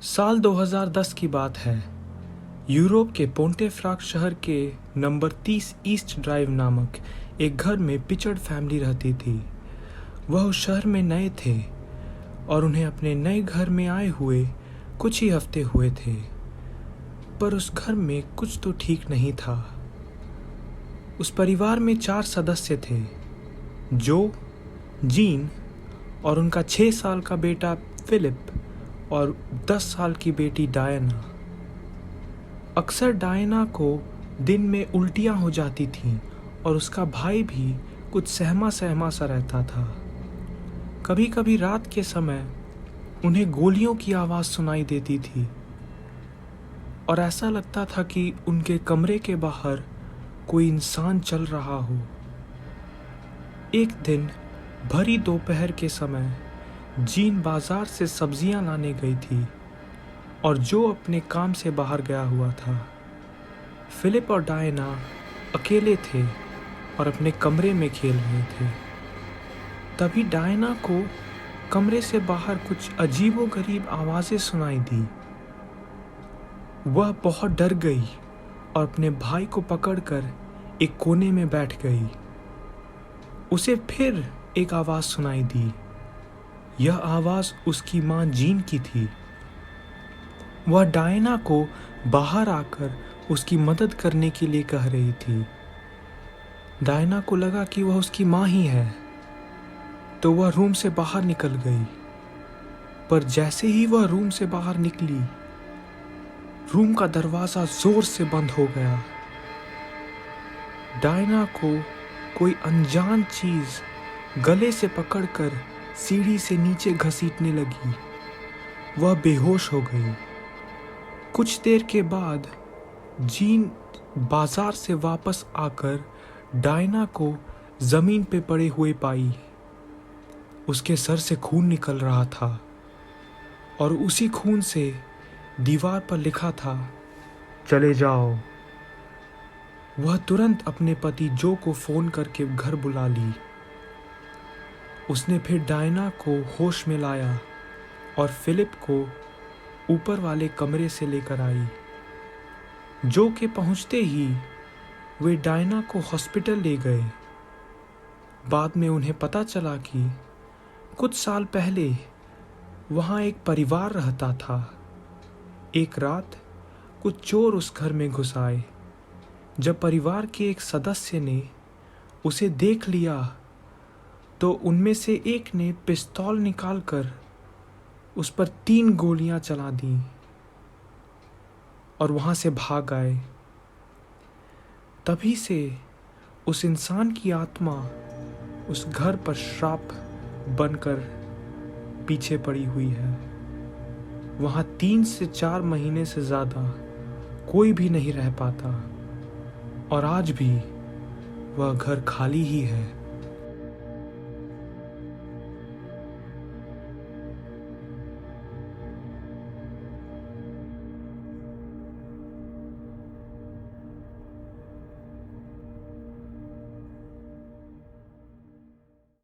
साल 2010 की बात है। यूरोप के पोंटेफ्राक्ट शहर के नंबर 30 ईस्ट ड्राइव नामक एक घर में पिचड़ फैमिली रहती थी। वह उस शहर में नए थे और उन्हें अपने नए घर में आए हुए कुछ ही हफ्ते हुए थे, पर उस घर में कुछ तो ठीक नहीं था। उस परिवार में 4 सदस्य थे, जो, जीन और उनका 6 साल का बेटा फिलिप और 10 साल की बेटी डायना। अक्सर डायना को दिन में उल्टियां हो जाती थीं और उसका भाई भी कुछ सहमा सहमा सा रहता था। कभी कभी रात के समय उन्हें गोलियों की आवाज़ सुनाई देती थी और ऐसा लगता था कि उनके कमरे के बाहर कोई इंसान चल रहा हो। एक दिन भरी दोपहर के समय जीन बाजार से सब्जियां लाने गई थी और जो अपने काम से बाहर गया हुआ था। फिलिप और डायना अकेले थे और अपने कमरे में खेल रहे थे। तभी डायना को कमरे से बाहर कुछ अजीबोगरीब आवाज़ें सुनाई दी। वह बहुत डर गई और अपने भाई को पकड़कर एक कोने में बैठ गई। उसे फिर एक आवाज़ सुनाई दी। यह आवाज़ उसकी माँ जीन की थी। वह डायना को बाहर आकर उसकी मदद करने के लिए कह रही थी। डायना को लगा कि वह उसकी माँ ही है, तो वह रूम से बाहर निकल गई। पर जैसे ही वह रूम से बाहर निकली, रूम का दरवाज़ा जोर से बंद हो गया। डायना को कोई अनजान चीज़ गले से पकड़कर सीढ़ी से नीचे घसीटने लगी। वह बेहोश हो गई। कुछ देर के बाद जीन बाजार से वापस आकर डायना को जमीन पे पड़े हुए पाई। उसके सर से खून निकल रहा था और उसी खून से दीवार पर लिखा था, चले जाओ। वह तुरंत अपने पति जो को फोन करके घर बुला ली। उसने फिर डायना को होश में लाया और फिलिप को ऊपर वाले कमरे से लेकर आई। जो के पहुंचते ही वे डायना को हॉस्पिटल ले गए। बाद में उन्हें पता चला कि कुछ साल पहले वहां एक परिवार रहता था। एक रात कुछ चोर उस घर में घुस आए। जब परिवार के एक सदस्य ने उसे देख लिया तो उनमें से एक ने पिस्तौल निकालकर उस पर 3 गोलियां चला दी और वहां से भाग आए। तभी से उस इंसान की आत्मा उस घर पर श्राप बनकर पीछे पड़ी हुई है। वहां 3 से 4 महीने से ज़्यादा कोई भी नहीं रह पाता और आज भी वह घर खाली ही है।